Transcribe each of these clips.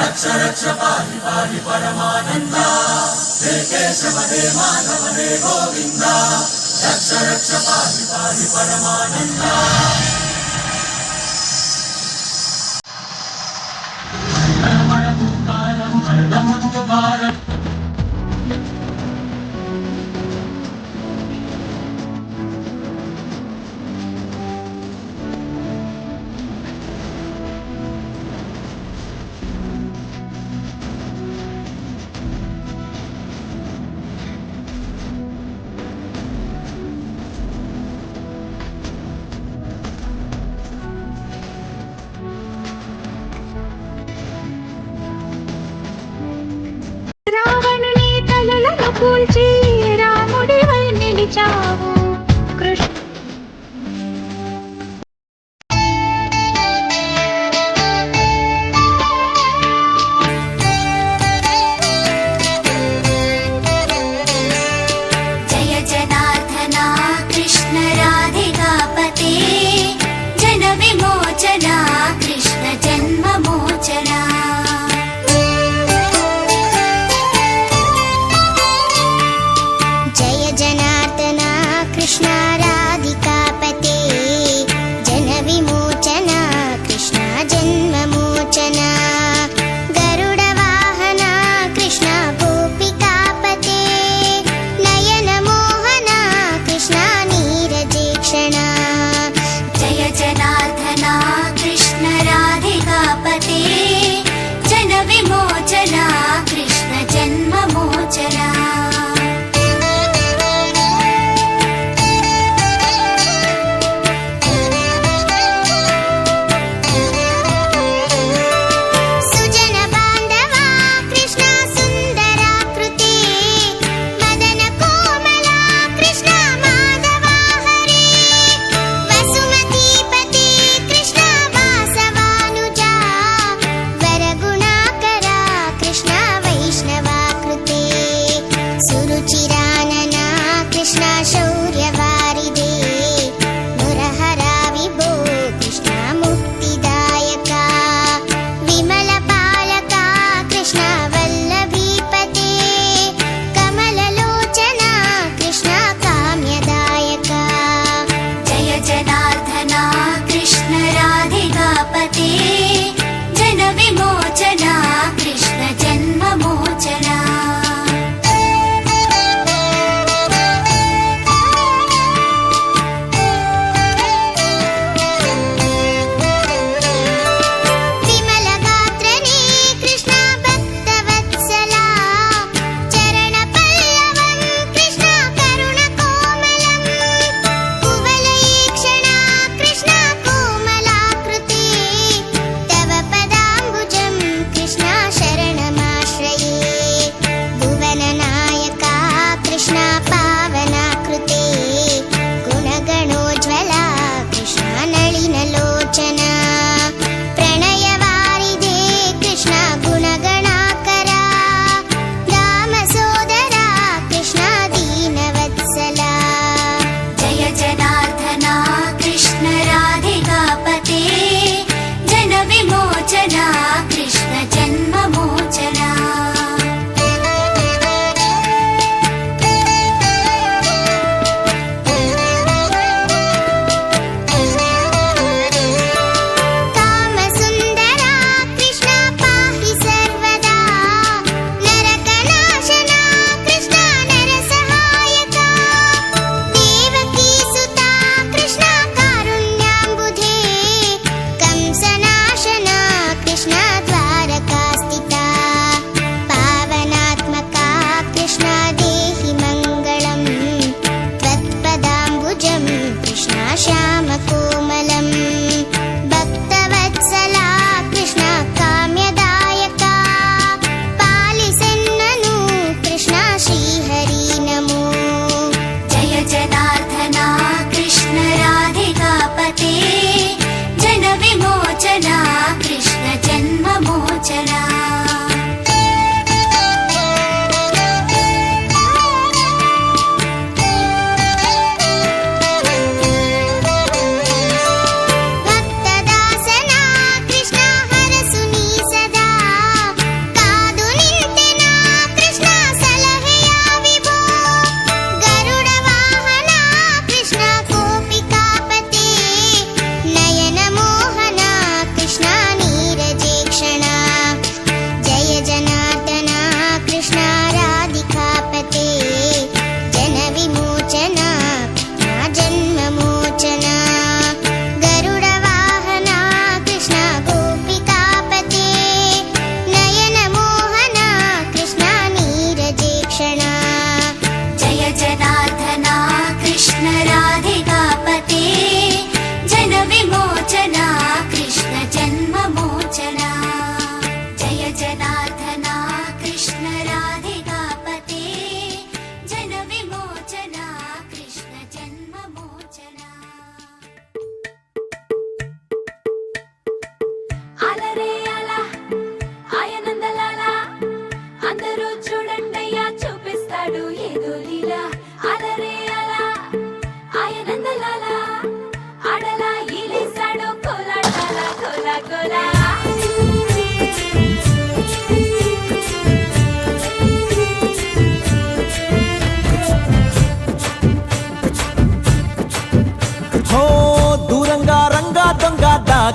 रक्ष रक्ष पाहि पाहि परमानन्दा हे केशव हे माधव हे गोविन्दा रक्ष रक्ष पाहि पाहि परमानन्दा కూల్చి రాముడివై నిలిచావు కృష్ణ జయ జనార్దన కృష్ణ రాధికాపతే జన విమోచన కృష్ణ జన్మ మోచన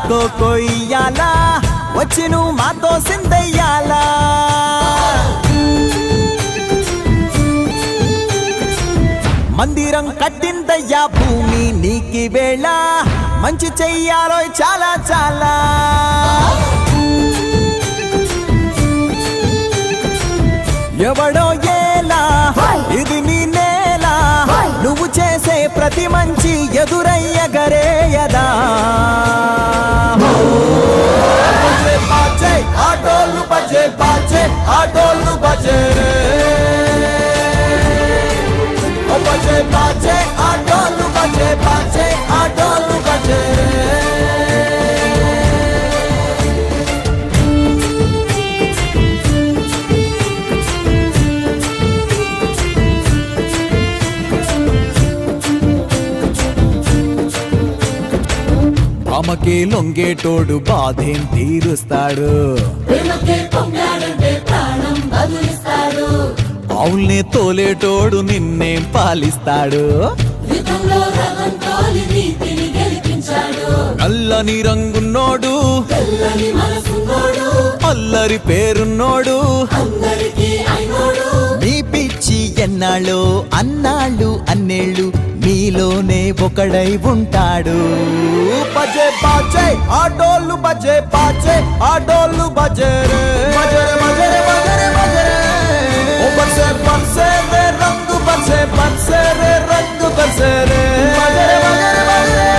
కొయ్యాలా వచ్చి నువ్వు మాతో సిందయ్యాలా మందిరం కట్టిందయ్యా భూమి నీకి వేళ మంచి చెయ్యాలో చాలా చాలా ఎవడో ఏలా ఇది నీ నేల నువ్వు చేసే ప్రతి మంచి ఎదురయ్యగరేయదా బజే బాజే ఆటోలు బజే బాజే ఆటోలు బజే ఓ బజే బాజే ఆటోలు బజే బాజే ఆటోలు బజే అమ్మకే లొంగేటోడు బాధేం తీరుస్తాడు అవుల్నే తోలేటోడు నిన్నేం పాలిస్తాడు నల్లని రంగున్నోడు అల్లరి పేరున్నోడు మీ పిచ్చి ఎన్నాళ్ళు అన్నాళ్ళు అన్నేళ్ళు మీలోనే ఒకడై ఉంటాడు బజే బాజే ఆటోలు బజే బాజే ఆటోలు బజే రే బజరే బజరే బజరే బజరే ఓ బజే బజే రే రంగు బజే బజే రే రంగు బజే రే బజరే బజరే బజరే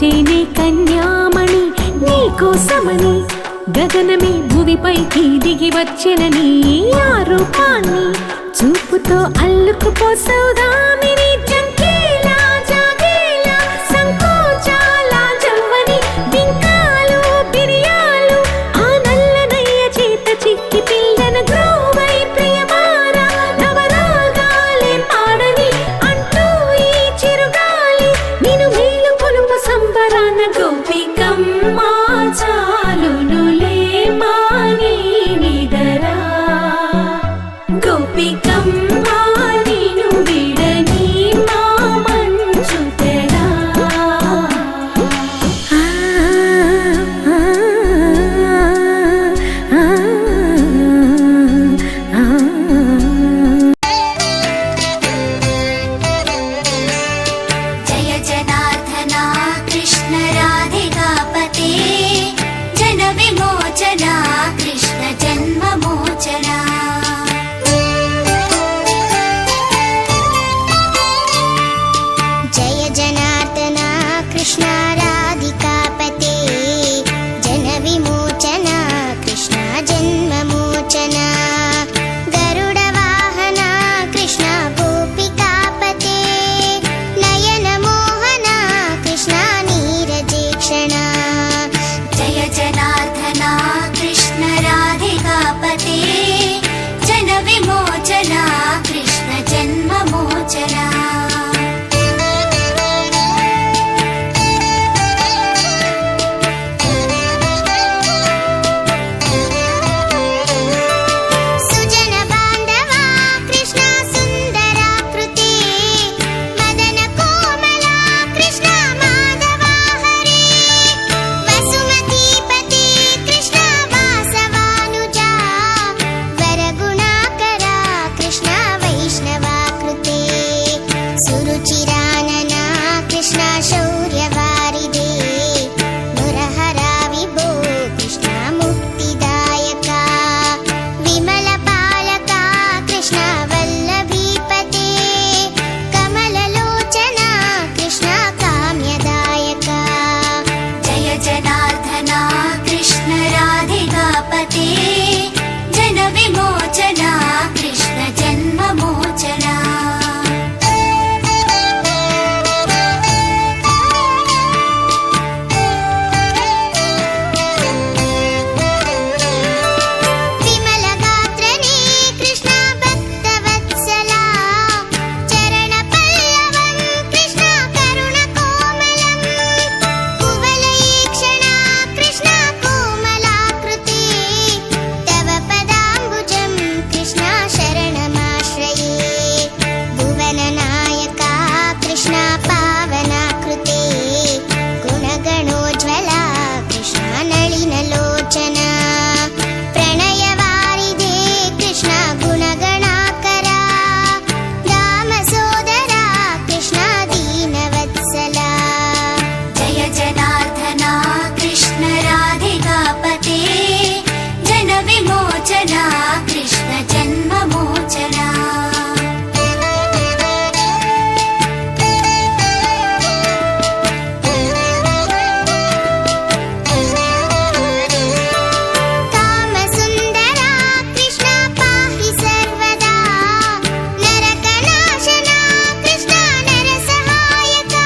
వచ్చేనే కన్యామణి నీకోసమని గగనమే భువిపైకి దిగి వచ్చెనని ఆ రూపాన్ని చూపుతో అల్లుకుపోసౌదామిని జంకేలా జాగేలా సంకోచాల జవ్వని బింకాలు బిరియాలు ఆ నల్లనయ్య చేత చిక్కి పిల్లన గ్రోవై ప్రియమారా నవరాగాలే పాడని అంటూ ఈ చిరుగాలి నిన్ను మేలు కొలుపు సంబరాన గోపికమ్మ చాలునులే మాని నిదరా గోపికమ్మ నిన్ను విడని మా మంచు తెరా जय जनार्दना कृष्ण राधिकापते जन विमोचना कृष्ण जन्ममोचना जय जनार्दना कृष्ण राधिकापते जन विमोचना कृष्ण जन्ममोचना गरुडवाहना कृष्ण गोपिकापते नयन मोहना कृष्ण नीरजेक्षणा जय जनार्दना कृष्ण राधिकापते जन विमोचना कृष्ण जन्ममोचना सुजन बांधवा कृष्ण सुंदराकृते मदन कोमला कृष्ण माधवा हरे वसुमतीपते कृष्ण वासवानुजा वरगुणाकरा कृष्ण वैष्णवाकृते सुरुचिरानना कृष्ण शौर्यवारिदे मुरहरा विभो कृष्ण मुक्तिदायका विमलपालका कृष्ण वल्लभीपते कमललोचना कृष्ण काम्यदायका जय जनार्दना कृष्ण राधिकापते जन विमोचना कृष्ण जन्ममोचना विमलगात्रने कृष्ण भक्तवत्सला चरणपल्लवं कृष्ण करुणकोमलं कुवलयेक्षणा कृष्ण कोमलाकृते तव पदाम्बुजं कृष्ण शरणमाश्रये भुवननायका कृष्ण पावनाकृते गुणगणोज्ज्वला कृष्ण नलिनलोचना प्रणयवारिधे कृष्ण गुणगणाकरा दामसोदरा कृष्ण दीनवत्सला जय जनार्दना कृष्ण राधिकापते जन विमोचना कृष्ण जन्ममोचना कामसुन्दरा कृष्ण पाहि सर्वदा नरकनाशना कृष्ण नरसहायका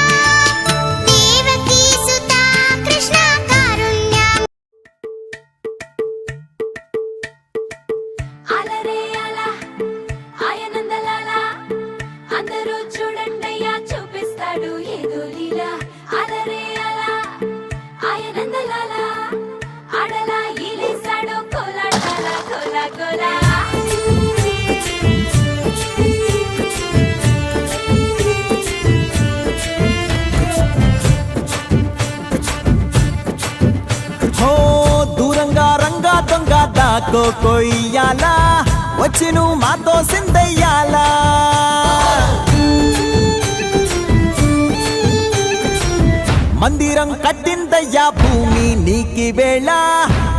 देवकीसुता कृष्ण कारुण्या అలరే అలా ఆయనందలాలా అందరూ చూడండయ్యా చూపిస్తాడు ఏదో లీలా అలరే అలా ఆయనందలాలా ఆడలా ఈలేశాడు కోలాటాల కోలా కోలా హో దూరంగా రంగా దొంగ దాకో కొయ్యాలా వచ్చి నువ్వు మాతో సిందయ్యాలా మందిరం కట్టిందయ్యా భూమి నీకి వేళ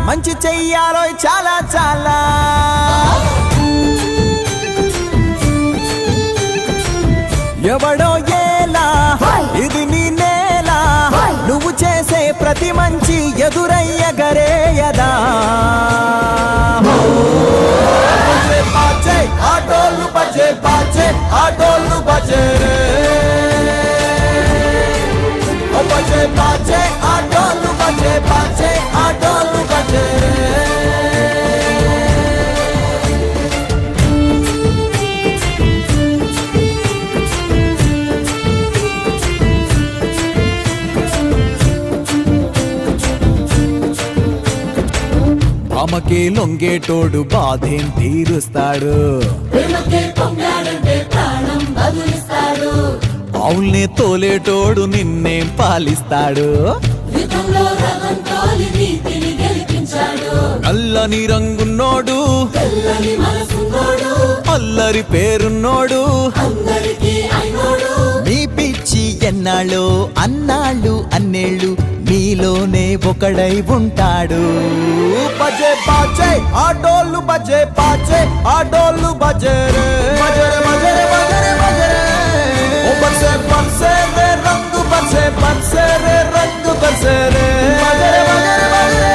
మంచి చెయ్యాలో చాలా చాలా ఎవడో ఏలా ఇది నీ నేల నువ్వు ప్రతి మంచి ఎదురయ్యగరేయదా బజే బాజే ఆటోలు బజే బాజే ఆటోలు బజే రే ఓ బజే బాజే ఆటోలు బజే బాజే ఆటోలు బజే రే ఆమెకే లొంగేటోడు బాధేం తీరుస్తాడు ప్రేమకే పొంగాడంటే ప్రాణం బదులిస్తాడు ఆవుల్నే తోలేటోడు నిన్నేం పాలిస్తాడు యుద్ధంలో రథం తోలి నీతిని గెలిపించాడు నల్లని రంగున్నోడు తెల్లని మనసున్నోడు అల్లరి పేరున్నోడు అందరికీ అయినోడు మీ పిచ్చి ఎన్నాళ్ళు అన్నాళ్ళు అన్నేళ్ళు మీలోనే ఒకడై ఉంటాడు బజే బాజే ఆటోలు బజే బాజే ఆటోలు బజే రే బజరే బజరే బజరే బజరే ఓ బజే బజే రే రంగు బజే బజే రే రంగు బజే రే బజరే బజరే బజరే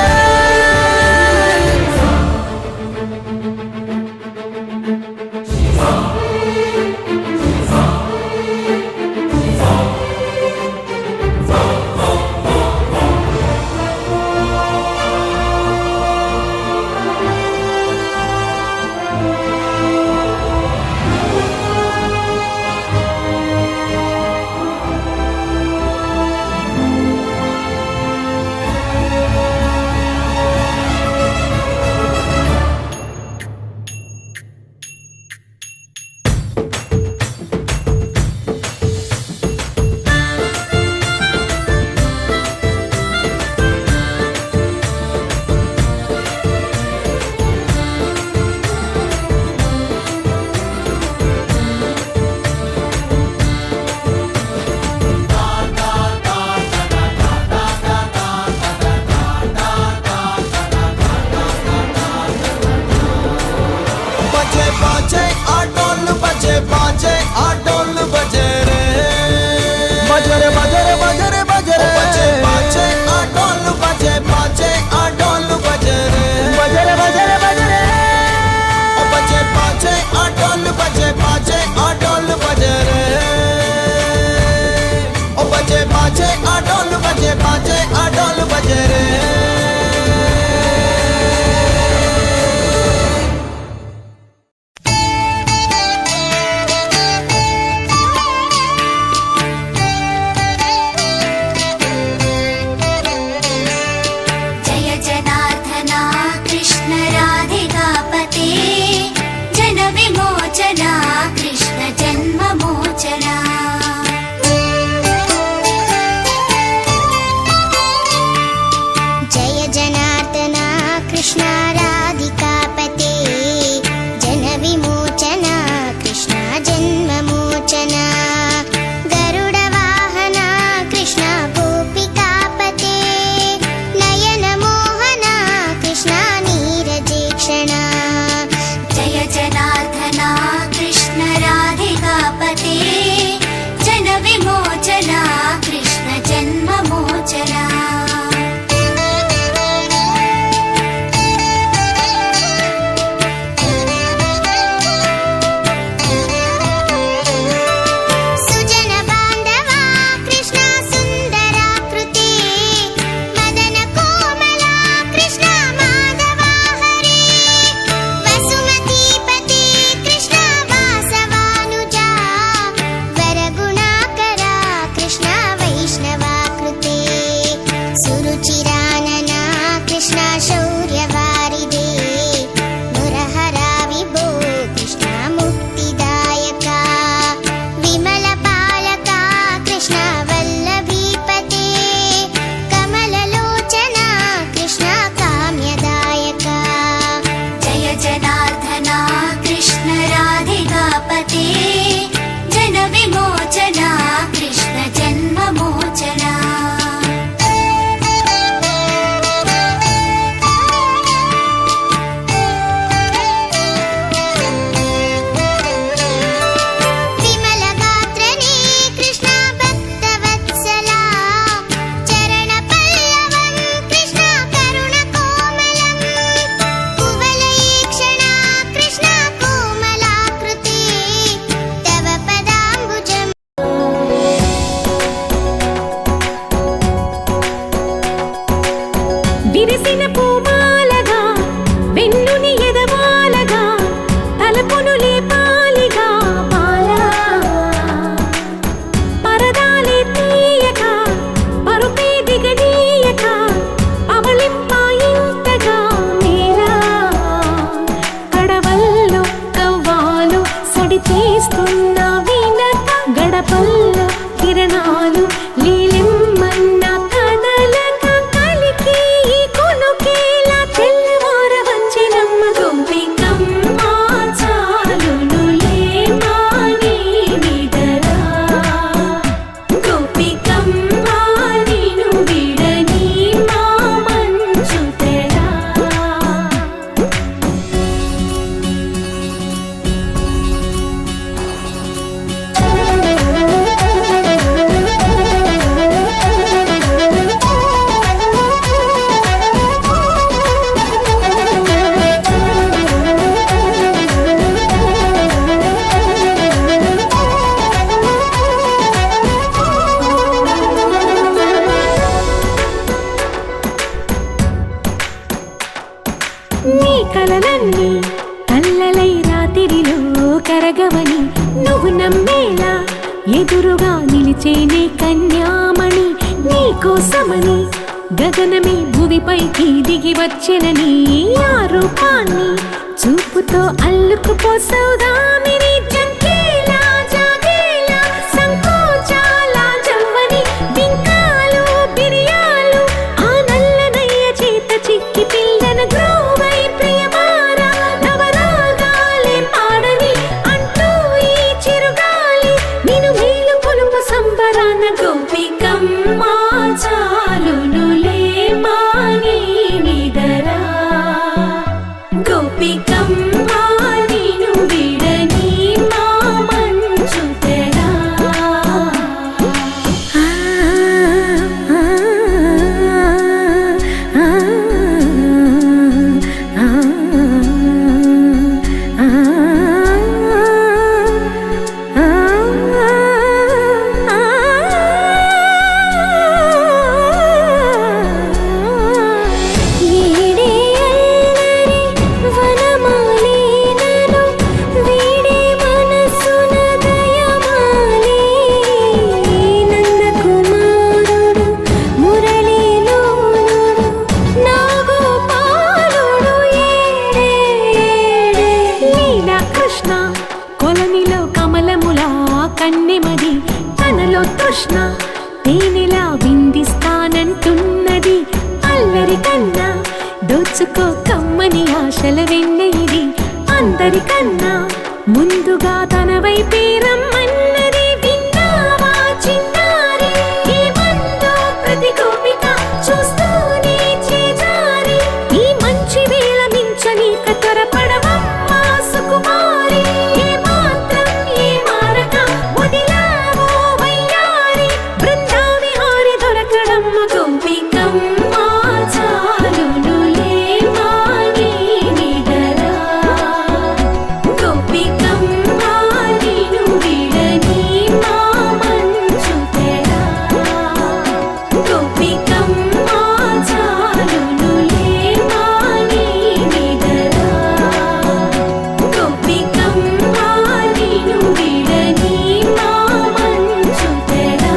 విరిసిన పూమాలగా వెన్నుని ఎదవాలగా తలపును లేపాలిగా బాలా పరదాలే తీయక పరుపే దిగనీయక పవళింపాయింతగా మేలా కడవల్లో కవ్వాలు సడి చేస్తున్న వీణత గడపల్లో కిరణాలు లీలిమ్మన్న కదలక కలికి ఈ కొనుకేలా తెల్లవార వచ్చినమ్మ గోపికమ్మ చాలునులే మాని నిదరా గోపికమ్మ నిను విడని మా మంచు తెరా నీ కలలన్నీ కల్లలై రాత్రిలో కరగవని నువ్వు నమ్మేలా ఎదురుగా నిలిచేనే కన్యామణి నీ కోసమని గగనమే భూమిపైకి దిగి వచ్చెనని ఆ రూపాన్ని చూపుతో అల్లుకుపోసౌదామిని జంకేలా జాగేలా సంకోచాల జవ్వని బింకాలు బిరియాలు ఆ నల్లనయ్య చేత చిక్కి పిల్లన గ్రోవై ప్రియమార నవరాగాలే పాడని అంటూ ఈ చిరుగాలి నిన్ను మేలు కొలుపు సంబరాన గోపికమ్మ చాలునులే మాని నిదరా గోపికమ్మ నిను విడని మా మంచు తెరా ఏడే అల్లరి వనమాలీనను వీడే మనసున దయమాలి నందకుమారుడు మురళీలోనుడు నాగోపాలుడు ఏడే లీలా కృష్ణ కొలనిలో కమలములా కన్నెమది తనలో తృష్ణ తేనెలా విందిస్తానంటున్నది అల్లరి కన్నా దోచుకో కమ్మని ఆశల వెన్న ఇది అందరికన్నా ముందుగా తన వైపే రమ్మన్నది విన్నావా చిన్నారి ఏమందో ప్రతి గోపిక చూస్తూనే చేజారి ఈ మంచి వేళ మించనీక త్వరపడవమ్మ సుకుమారి ఏ మాత్రం ఏ మారక వదిలావో వయ్యారి బృందావిహారి దొరకడమ్మ గోపికమ్మ చాలునులే మాని నిదరా గోపికమ్మ నిను విడని మా మంచు తెరా గోపికమ్మ చాలునులే మాని నిదరా గోపికమ్మ నిను విడని మా మంచు తెరా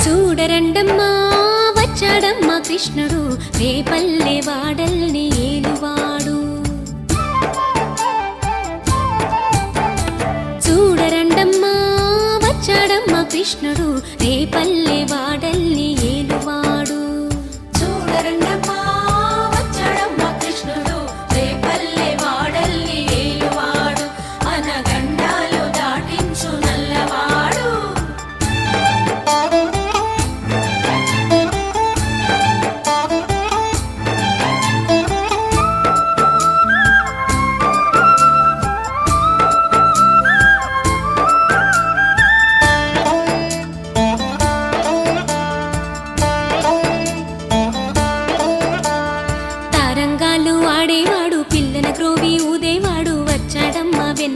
చూడరండమ్మా వచ్చాడమ్మా కృష్ణుడు రేపల్లె వాడల్ని ఏలువాడు చూడరండమ్మా వచ్చాడమ్మా కృష్ణుడు రేపల్లె వాడల్ని ఏలువాడు చూడరండమ్మా వచ్చాడమ్మా కృష్ణుడు రేపల్లె వాడల్ని ఏలువాడు అనగండాలు దాటించు నల్లవాడు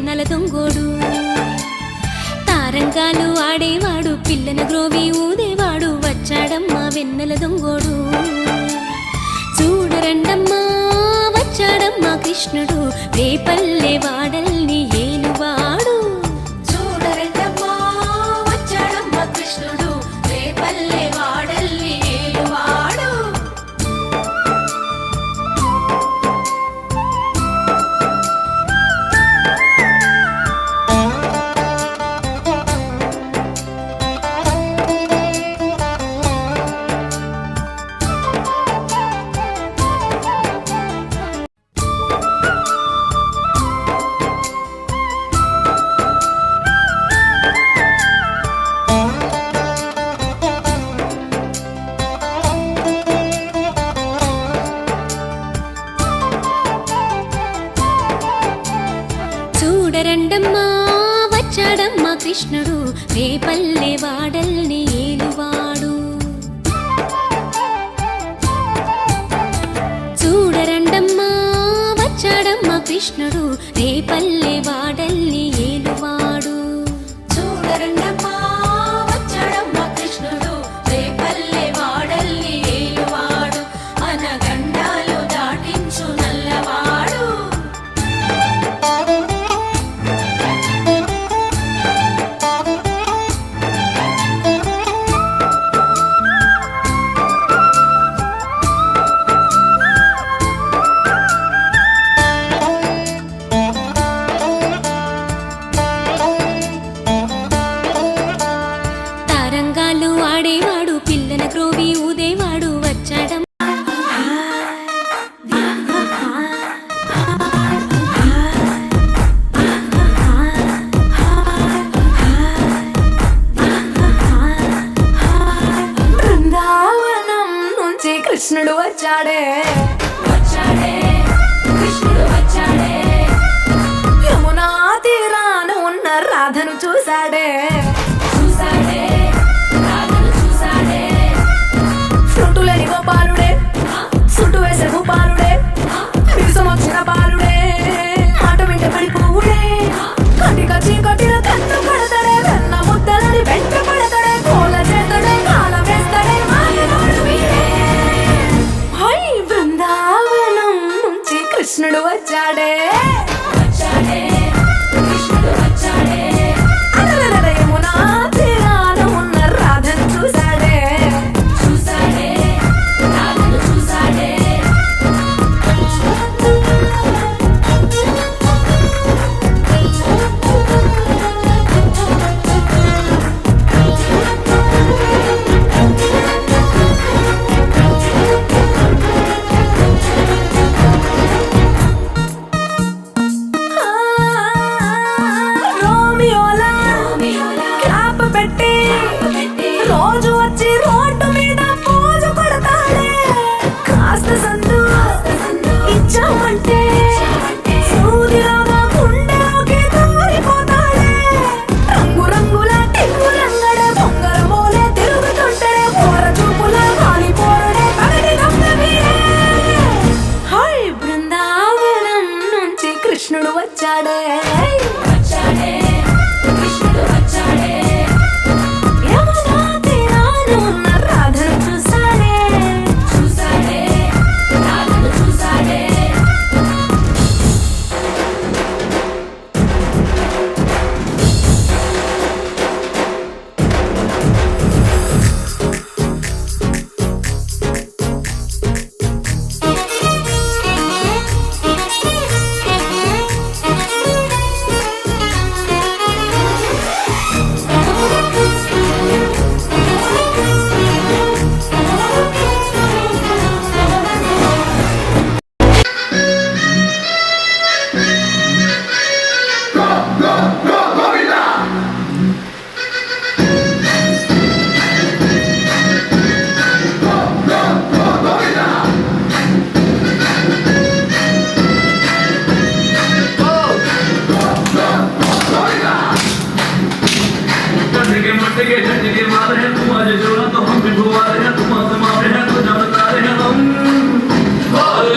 వెన్నెల దొంగోడు తారంగాలు ఆడేవాడు పిల్లన గ్రోవి ఊదేవాడు వచ్చాడమ్మా వెన్నెల దొంగోడు చూడరండమ్మా వచ్చాడమ్మా కృష్ణుడు రేపల్లె వాడల్ని ఏలువాడు చూడరండమ్మా వచ్చాడమ్మా కృష్ణుడు రేపల్లె వాడల్ని ఏలువాడు చూడరండమ్మా వచ్చాడమ్మా కృష్ణుడు రేపల్లె వాడల్ని ఏలువాడు చూడరండమ్మా వచ్చాడమ్మా కృష్ణుడు రేపల్లె వాడల్ని ఏలువాడు చూడరండమ్మా వచ్చాడమ్మా కృష్ణుడు రేపల్లె వాడల్ని ఏలువాడు అనగండాలు దాటించు నల్లవాడు తారంగాలు ఆడేవాడు పిల్లన గ్రోవి ఊదేవాడు వచ్చాడమ్మా బృందావనం నుంచి కృష్ణుడు వచ్చాడే వచ్చాడే కృష్ణుడు వచ్చాడే యమునా తీరాన ఉన్న రాధను చూశాడే చూశాడే రాధను చూశాడే ఫ్రూటులేని గోపాలుడే సుట్టు వేసే భూపాలుడే విరుసం వచ్చిన బాలుడే మాట వెంట పడిపోవుడే కటిక చీకటిన కన్ను పడతాడే వెన్న ముద్దలని వెంట పడతాడే కోల చేతడే కాల వేస్తాడే మాయలోడు వీడే హై బృందావనం నుంచి కృష్ణుడు వచ్చాడే వచ్చాడే కృష్ణుడు వచ్చాడే అలలల యమునా తీరాన ఉన్న రాధను చూశాడే చూశాడే రాధను చూశాడే రోమియోలా క్లాప్ పెట్టి రోజు వచ్చి రోడ్డు మీద పోజు కొడతాడే కాస్త సందు ఇచ్చామంటే సూదిలాగా గుండెలోకి దూరిపోతాడే రంగు రంగుల టింగులంగడే బొంగరమోలే తిరుగుతుంటాడే పోర చూపుల కాలిపోరడే పగటి దొంగ వీడే హై బృందావనం నుంచి కృష్ణుడు వచ్చాడే వచ్చాడే కృష్ణుడు వచ్చాడే యమునా తీరాన ఉన్న రాధను చూశాడే చూశాడే రాధను చూశాడే झटके मार है तुम आज जोड़ा तो हम भी भुआ रहे हैं तुम आसमां पे है तो जानता रहे हम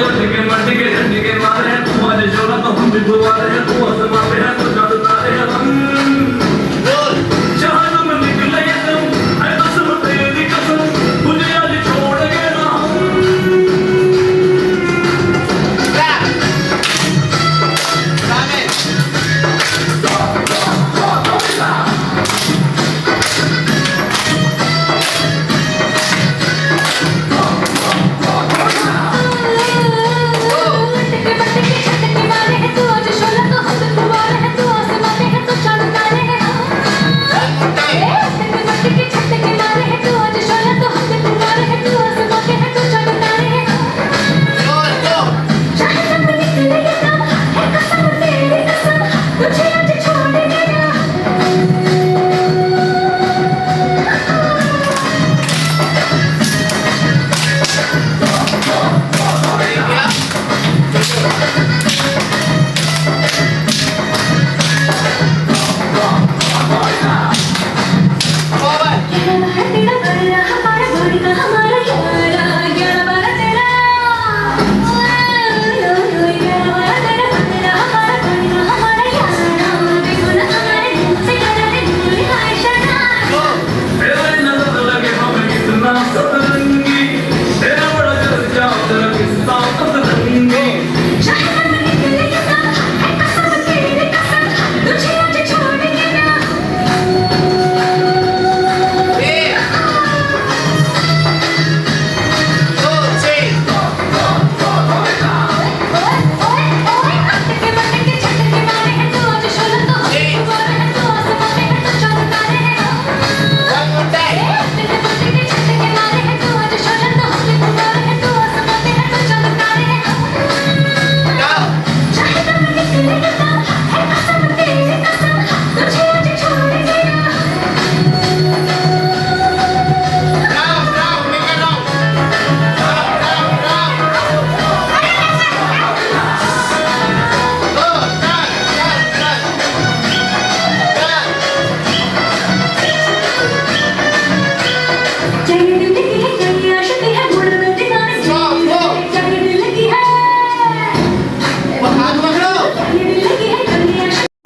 झटके मार है तुम आज जोड़ा तो हम भी भुआ रहे हैं तुम आसमां पे है तो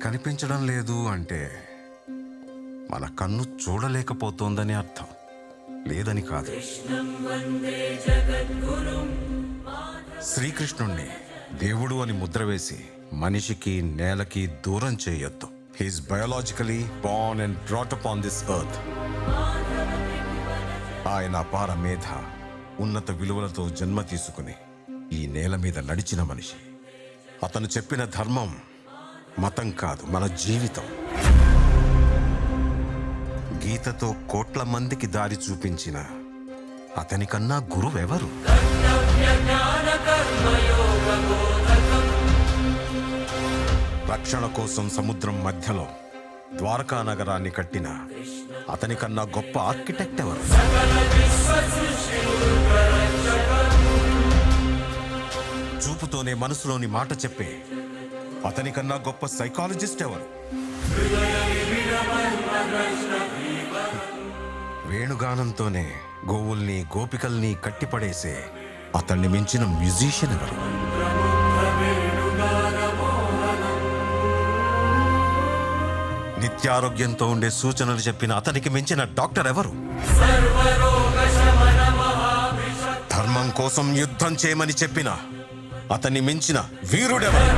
కనిపించడం లేదు అంటే మన కన్ను చూడలేకపోతోందని అర్థం, లేదని కాదు. శ్రీకృష్ణుణ్ణి దేవుడు అని ముద్ర వేసి మనిషికి నేలకి దూరం చేయొద్దు. He is biologically born and brought up on this earth. ఆయన అపార మేధ, ఉన్నత విలువలతో జన్మ తీసుకుని ఈ నేల మీద నడిచిన మనిషి. అతను చెప్పిన ధర్మం మతం కాదు, మన జీవితం. గీతతో కోట్ల మందికి దారి చూపించిన అతనికన్నా గురువెవరు? రక్షణ కోసం సముద్రం మధ్యలో ద్వారకా నగరాన్ని కట్టిన అతనికన్నా గొప్ప ఆర్కిటెక్ట్ ఎవరు? చూపుతోనే మనసులోని మాట చెప్పే అతనికన్నా గొప్ప సైకాలజిస్ట్ ఎవరు? వేణుగానంతోనే గోవుల్ని గోపికల్ని కట్టిపడేసే అతన్ని మించిన మ్యూజిషియన్ ఎవరు? నిత్యారోగ్యంతో ఉండే సూచనలు చెప్పిన అతనికి మించిన డాక్టర్ ఎవరు? ధర్మం కోసం యుద్ధం చేయమని చెప్పిన అతన్ని మించిన వీరుడెవరు?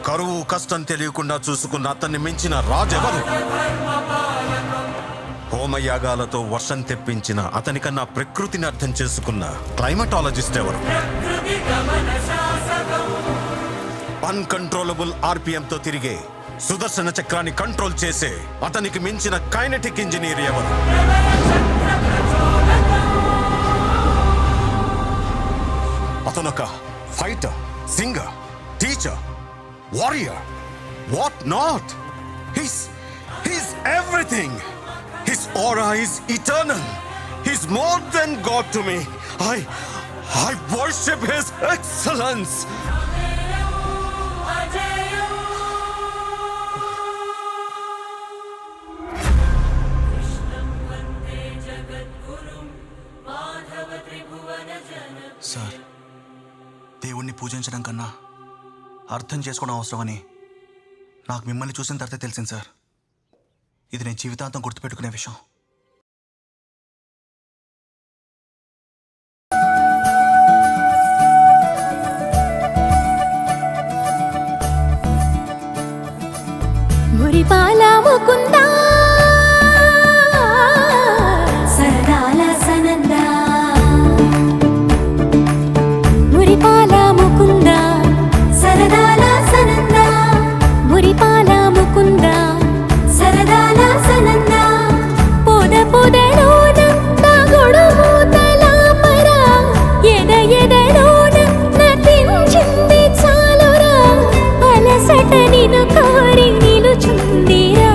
కరువు కష్టం తెలియకుండా చూసుకున్న అతన్ని మించిన రాజెవరు? హోమయాగాలతో వర్షం తెప్పించిన అతనికన్నా ప్రకృతిని అర్థం చేసుకున్న క్లైమటాలజిస్ట్ ఎవరు? అన్కంట్రోలబుల్ ఆర్పిఎంతో తిరిగే సుదర్శన చక్రాన్ని కంట్రోల్ చేసే అతనికి మించిన కైనెటిక్ ఇంజనీర్ ఎవరు? అతనొక fighter, singer, teacher, warrior, what not. He's everything. His aura is eternal. He's more than God to me. I worship His excellence. Sir, దేవుణ్ణి పూజించడం కన్నా అర్థం చేసుకోవడం అవసరమని నాకు మిమ్మల్ని చూసిన తర్వాత తెలిసింది సార్. ఇది నేను జీవితాంతం గుర్తుపెట్టుకునే విషయం. మురిపాల ముకుందా సరదాల సనందా, మురిపాల ముకుందా సరదాల సనందా, మురిపాల ముకుందా సరదాల సనందా. పొద పొదలోన తాగుడు మూతల మర, ఎద ఎదలోన నటించింది చాలురా, అలసట నిన్ను కోరి నిలుచుందిరా.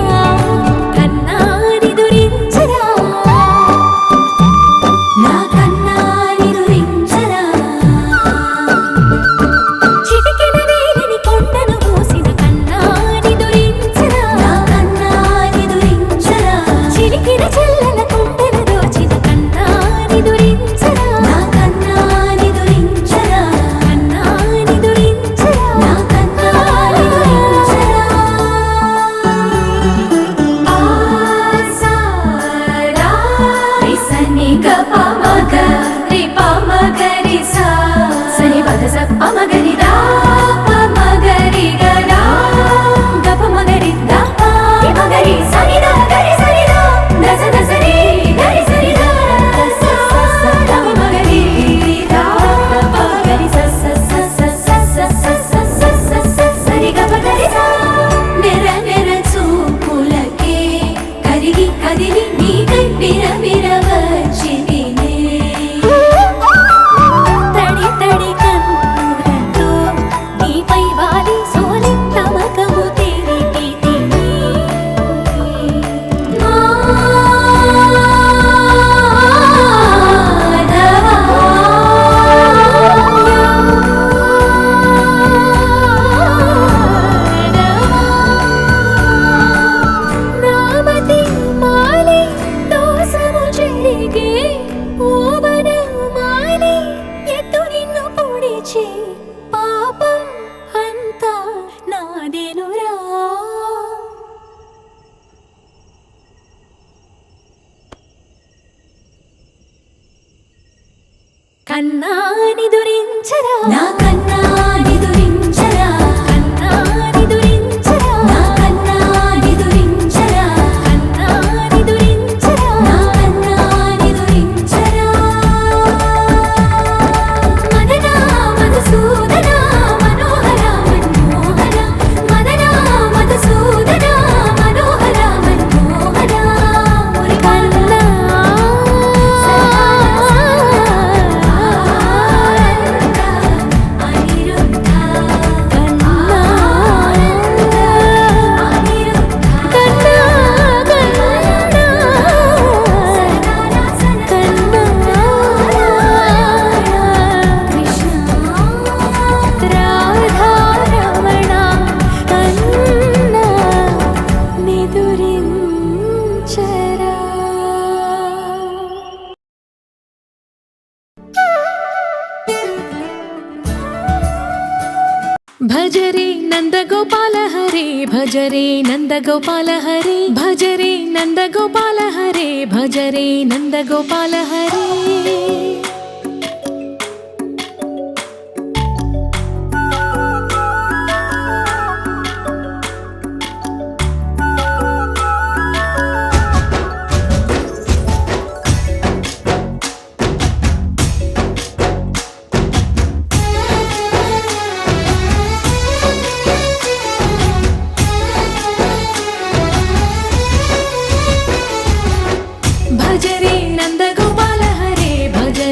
అన్నా నిదురించరా నా కన్నా నిదురించరా కన్నా నిదురించరా నా కన్నా నిదురించరా కన్నా నిదురించరా నా కన్నా నిదురించరా మదనా మధుసూదనా మనోహర మన్మోహర మదనా మధుసూదనా మనోహర మన్మోహర కన్నా భజరే నందగోపాల హరే భజరే నందగోపాల హరే భజరే నందగోపాల హరే భజరే నందగోపాల హరే భజరే నందగోపాల హరే భజరే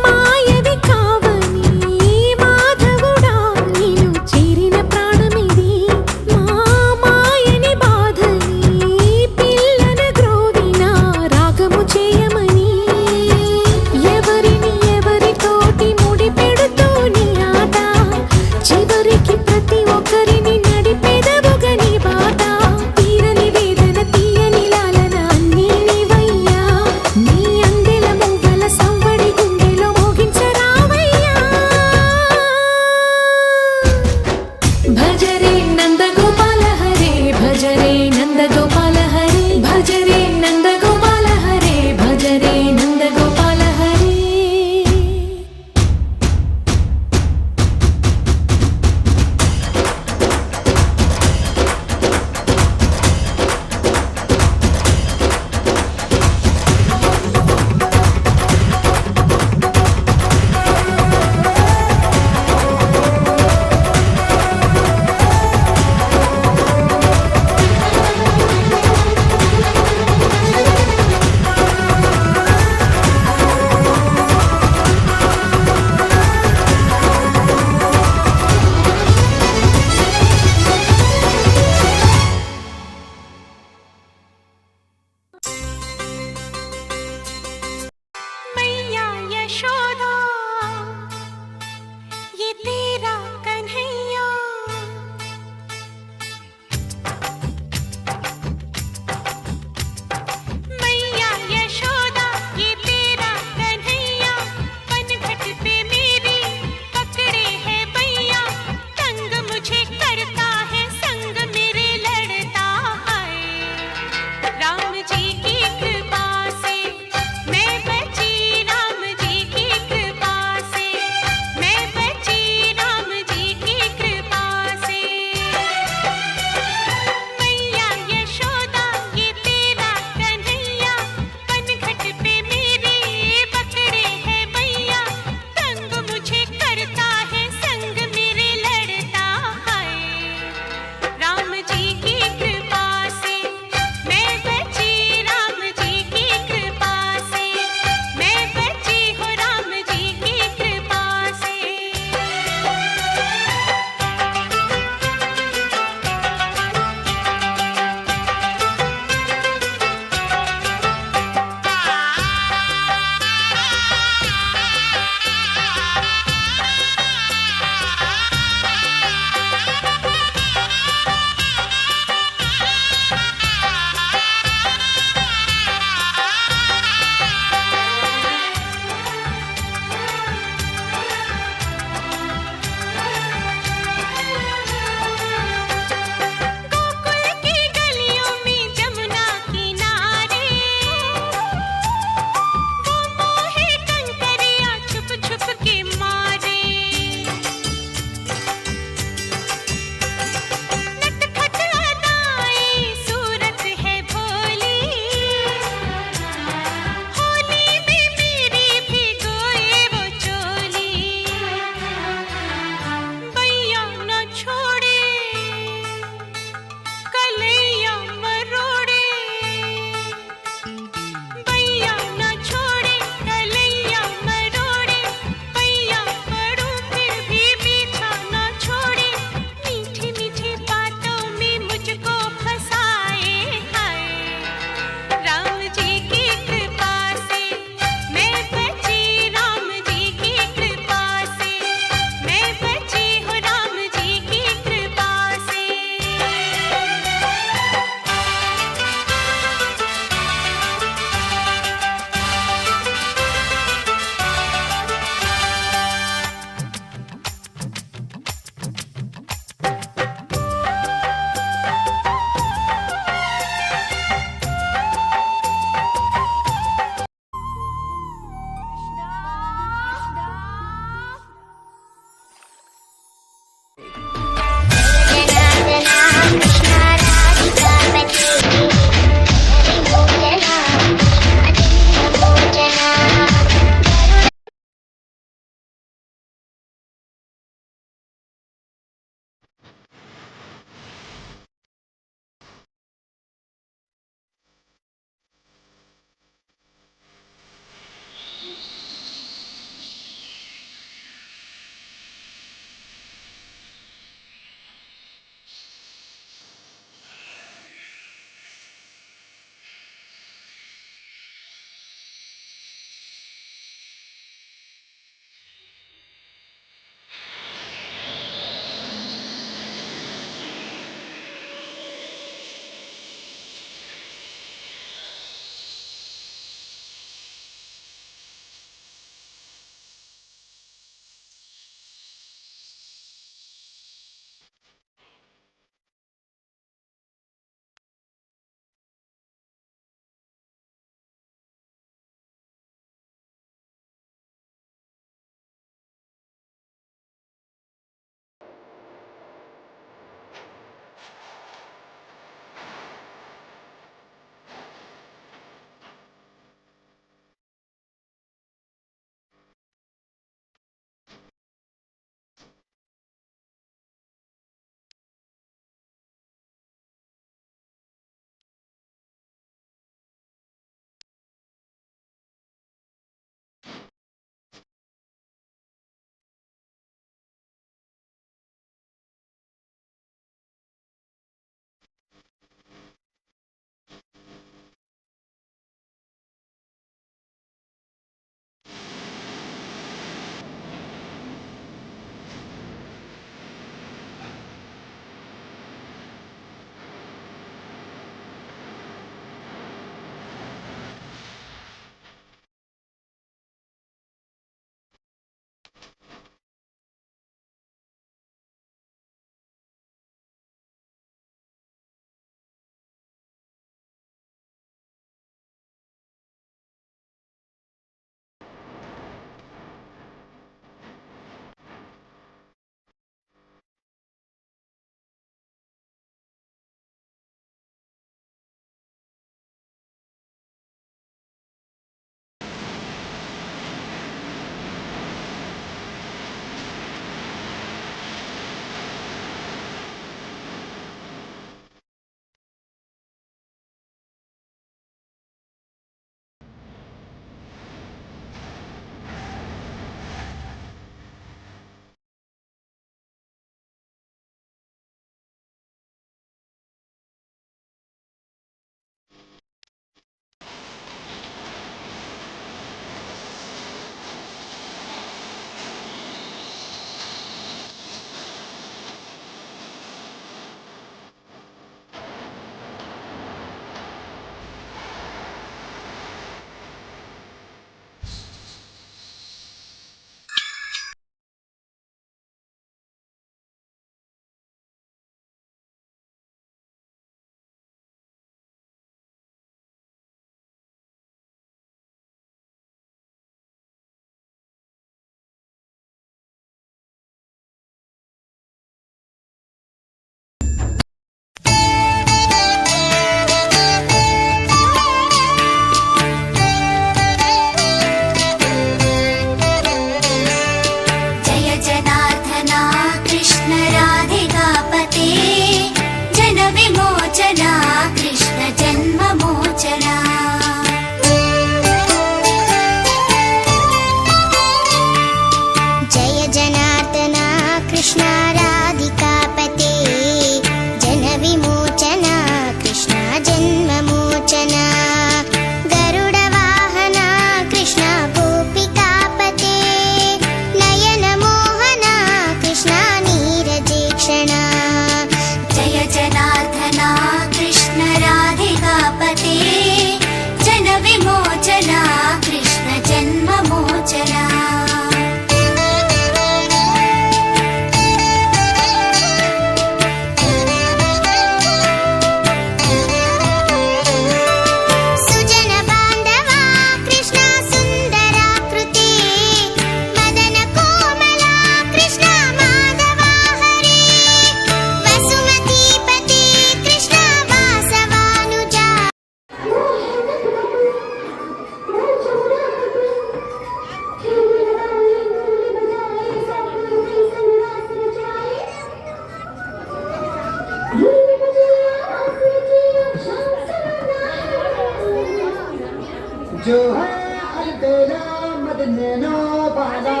अलबेला मदनैना वाला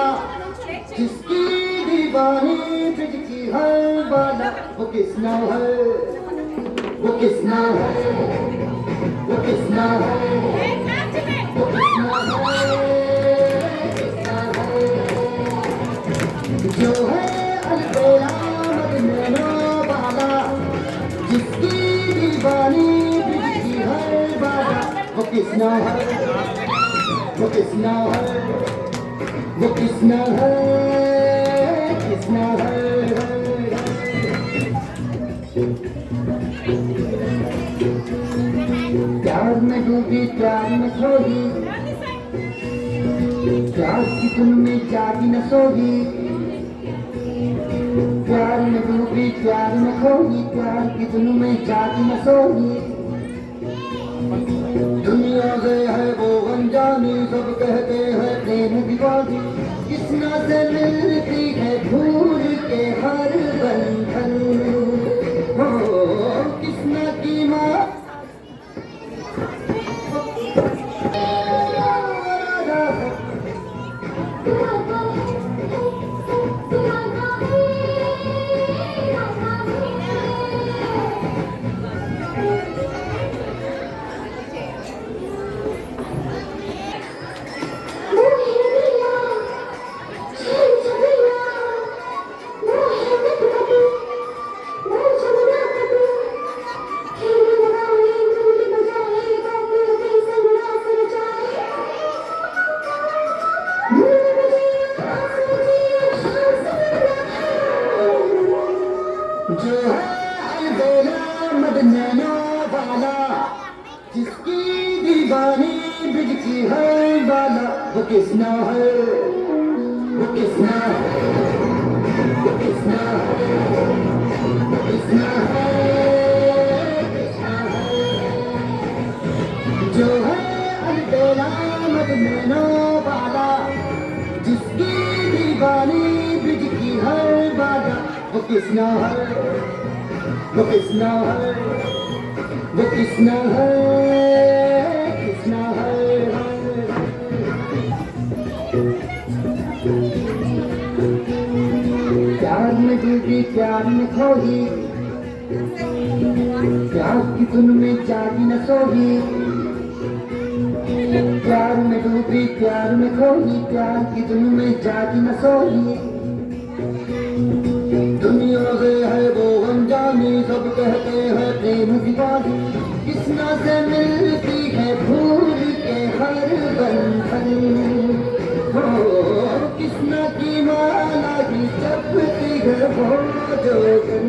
जिसकी दीवानी ब्रिज की हर वाला वो किसना है वो किसना है वो किसना है वो किसना है जो है अलबेला मदनैना वाला जिसकी दीवानी ब्रिज की हर वाला वो किसना है वो किसना है वो किसना है किसना है प्यार में डूबी प्यार में खोई प्यार की धुन में जागी न सोई प्यार में डूबी प्यार में खोई प्यार की धुन में जागी न सोई दुनिया से है वो अनजानी सब कहते हैं प्रेम दीवानी किसना से मिलती है भूल के हर बंधन हो किसना की माँ जो है अलबेला मदनैना वाला जिसकी दीवानी ब्रिज की है वाला वो किसना है वो किसना है वो किसना है वो किसना है किसना है जो है अलबेला मदनैना वाला जिसकी दीवानी ब्रिज की है वाला वो किसना है वो किसना है वो किसना है किसना है प्यार में डूबी प्यार में खोई प्यार की धुन में जागी न सोई प्यार में डूबी प्यार में खोई प्यार की धुन में जागी न सोई दुनिया से है वो अनजानी सब कहते हैं प्रेम दीवानी किसना से मिलती है भूल के हर बंधन हो किसना की माला की जपती है वो जोगन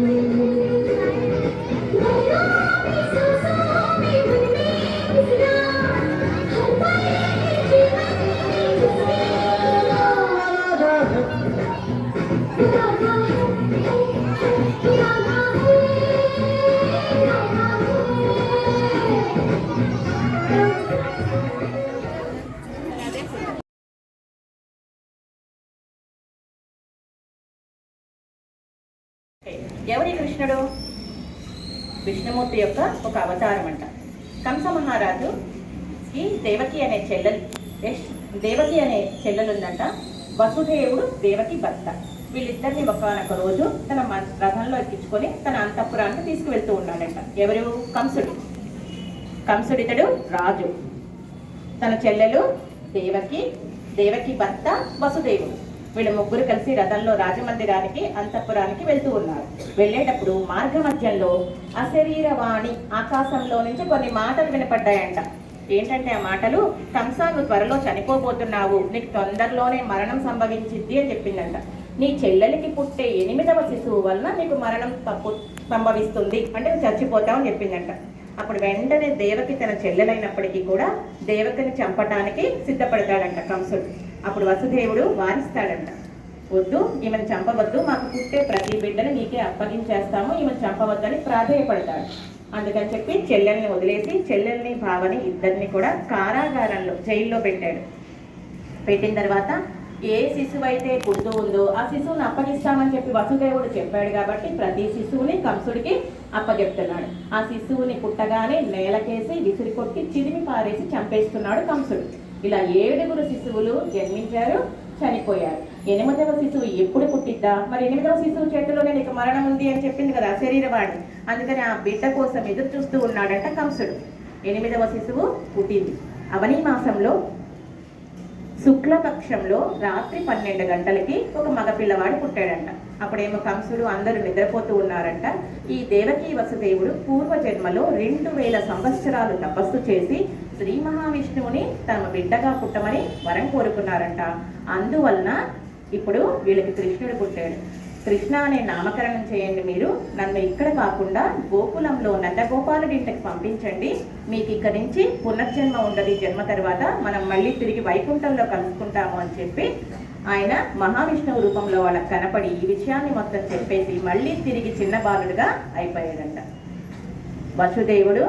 ఎవరి కృష్ణుడు విష్ణుమూర్తి యొక్క ఒక అవతారం అంట. కంస మహారాజు ఈ దేవకి అనే చెల్లెలు ఉందంట. వసుదేవుడు దేవకి భర్త. వీళ్ళిద్దరిని ఒకనొక రోజు తన రథంలో ఎక్కించుకొని తన అంతఃపురానికి తీసుకువెళ్తూ ఉన్నాడంట. ఎవరు? కంసుడితడు రాజు, తన చెల్లెలు దేవకి భర్త వసుదేవుడు. వీళ్ళ ముగ్గురు కలిసి రథంలో రాజమందిరానికి అంతఃపురానికి వెళ్తూ ఉన్నారు. వెళ్ళేటప్పుడు మార్గ మధ్యంలో అశరీరవాణి ఆకాశంలో నుంచి కొన్ని మాటలు వినపడ్డాయంట. ఏంటంటే ఆ మాటలు, కంస నువ్వు త్వరలో చనిపోబోతున్నావు, నీకు తొందరలోనే మరణం సంభవించింది అని చెప్పిందంట. నీ చెల్లెలికి పుట్టే 8వ శిశువు వలన నీకు మరణం సంభవిస్తుంది, అంటే నువ్వు చచ్చిపోతావు అని చెప్పిందంట. అప్పుడు వెంటనే దేవకి తన చెల్లెలైనప్పటికీ కూడా దేవకిని చంపటానికి సిద్ధపడతాడంట కంసుడు. అప్పుడు వసుదేవుడు వారిస్తాడంట, వద్దు ఈమెను చంపవద్దు, మాకు పుట్టే ప్రతి బిడ్డను నీకే అప్పగించేస్తాము, ఈమెను చంపవద్దని ప్రాధేయపడతాడు. అందుకని చెప్పి చెల్లెల్ని వదిలేసి చెల్లెల్ని భావని ఇద్దరిని కూడా కారాగారంలో జైల్లో పెట్టాడు. పెట్టిన తర్వాత ఏ శిశువు అయితే పుడుతూ ఉందో ఆ శిశువుని అప్పగిస్తామని చెప్పి వసుదేవుడు చెప్పాడు కాబట్టి ప్రతి శిశువుని కంసుడికి అప్పచెప్తున్నాడు. ఆ శిశువుని పుట్టగానే నేలకేసి విసిరి కొట్టి చిదిమి పారేసి చంపేస్తున్నాడు కంసుడు. ఇలా 7 శిశువులు జన్మించారు, చనిపోయారు. 8వ శిశువు ఎప్పుడు పుట్టిద్దా? మరి 8వ శిశువు చేతిలోనే నీకు మరణం ఉంది అని చెప్పింది కదా శరీరవాణి. అందుకని ఆ బిడ్డ కోసం ఎదురు చూస్తూ ఉన్నాడంట కంసుడు. 8వ శిశువు పుట్టింది. అవని మాసంలో శుక్లపక్షంలో రాత్రి 12 గంటలకి ఒక మగ పిల్లవాడు పుట్టాడంట. అప్పుడేమో కంసుడు అందరూ నిద్రపోతూ ఉన్నారంట. ఈ దేవకీ వసుదేవుడు పూర్వజన్మలో 2000 సంవత్సరాలు తపస్సు చేసి శ్రీ మహావిష్ణువుని తమ బిడ్డగా పుట్టమని వరం కోరుకున్నారంట. అందువలన ఇప్పుడు వీళ్ళకి కృష్ణుడు పుట్టాడు. కృష్ణ అనే నామకరణం చేయండి మీరు. నన్ను ఇక్కడ కాకుండా గోకులంలో నందగోపాలుడి ఇంటికి పంపించండి. మీకు ఇక్కడి నుంచి పునర్జన్మ ఉండదు. జన్మ తర్వాత మనం మళ్ళీ తిరిగి వైకుంఠంలో కలుసుకుంటాము అని చెప్పి ఆయన మహావిష్ణువు రూపంలో వాళ్ళకి కనపడి ఈ విషయాన్ని మొత్తం చెప్పేసి మళ్ళీ తిరిగి చిన్న బాలుడుగా అయిపోయాడంట. వసుదేవుడు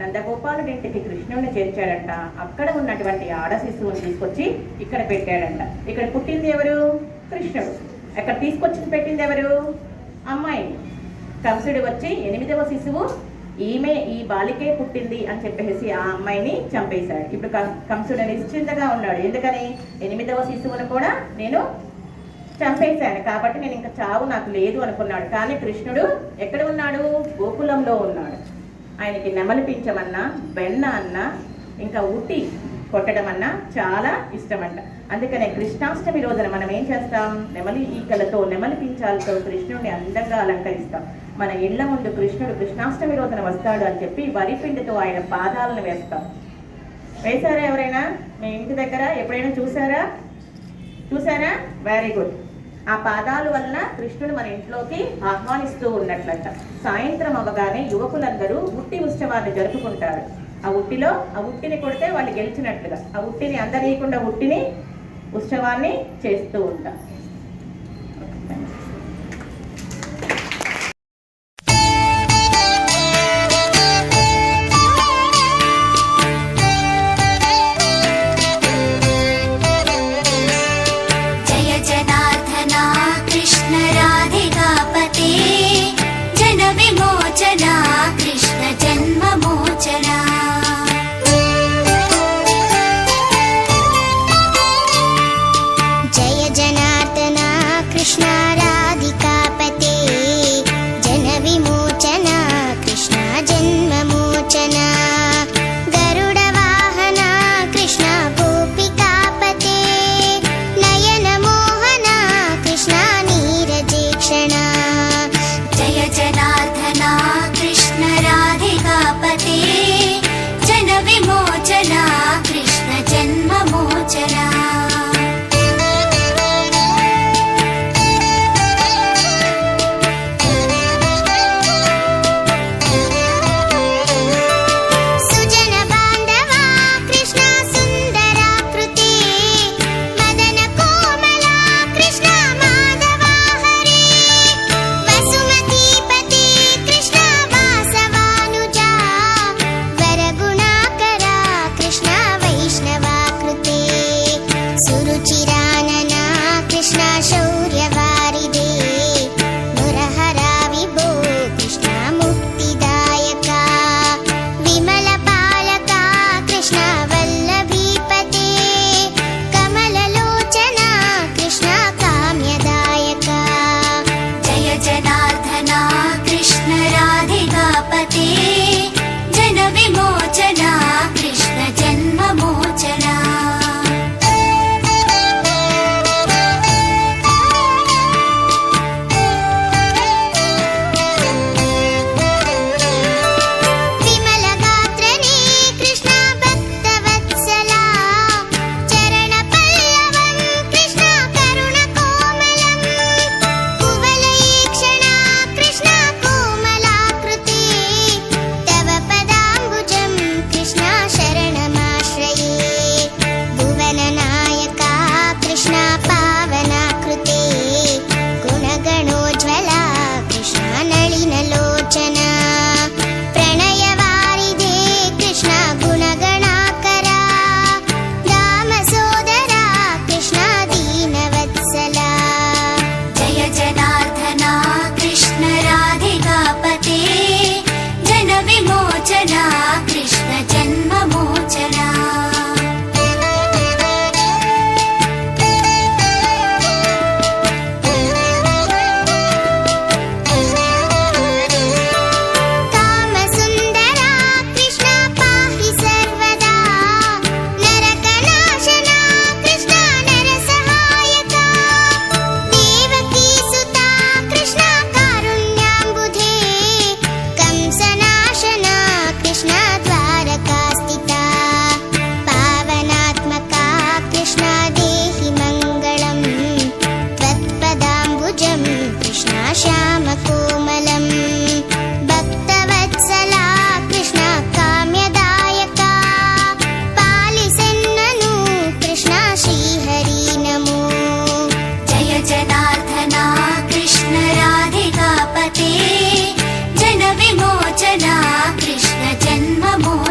నందగోపాలుడి ఇంటికి కృష్ణుడిని చేర్చాడంట. అక్కడ ఉన్నటువంటి ఆడ శిశువుని తీసుకొచ్చి ఇక్కడ పెట్టాడంట. ఇక్కడ పుట్టింది ఎవరు? కృష్ణుడు. అక్కడ తీసుకొచ్చి పెట్టింది ఎవరు? అమ్మాయిని. కంసుడు వచ్చి 8వ శిశువు ఈమె ఈ బాలికే పుట్టింది అని చెప్పేసి ఆ అమ్మాయిని చంపేశాడు. ఇప్పుడు కంసుడు నిశ్చింతగా ఉన్నాడు. ఎందుకని? 8వ శిశువును కూడా నేను చంపేశాను కాబట్టి నేను ఇంకా చావు నాకు లేదు అనుకున్నాడు. కానీ కృష్ణుడు ఎక్కడ ఉన్నాడు? గోకులంలో ఉన్నాడు. ఆయనకి నెమలిపించమన్నా, వెన్న అన్నా, ఇంకా ఉట్టి కొట్టడం అన్నా చాలా ఇష్టమంట. అందుకనే కృష్ణాష్టమి రోజున మనం ఏం చేస్తాం? నెమలి ఈకలతో, నెమలి పించాలతో కృష్ణుడిని అందంగా అలంకరిస్తాం. మన ఇళ్ల ముందు కృష్ణుడు కృష్ణాష్టమి రోజున వస్తాడు అని చెప్పి వరిపిండితో ఆయన పాదాలను వేస్తాం. వేశారా ఎవరైనా మీ ఇంటి దగ్గర? ఎప్పుడైనా చూసారా? Very good. ఆ పాదాల వల్ల కృష్ణుడు మన ఇంట్లోకి ఆహ్వానిస్తూ ఉన్నట్లంట. సాయంత్రం అవగానే యువకులందరూ ఉట్టి ఉత్సవాన్ని జరుపుకుంటారు. ఆ ఉట్టిని కొడితే వాళ్ళు గెలిచినట్లుగా ఆ ఉట్టిని అందరీయకుండా ఉట్టిని ఉత్సవాన్ని చేస్తూ ఉంటాం. जय जनार्दना कृष्ण राधिकापते जन विमोचना कृष्ण जन्ममोचना जय जनार्दना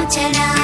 విమోచన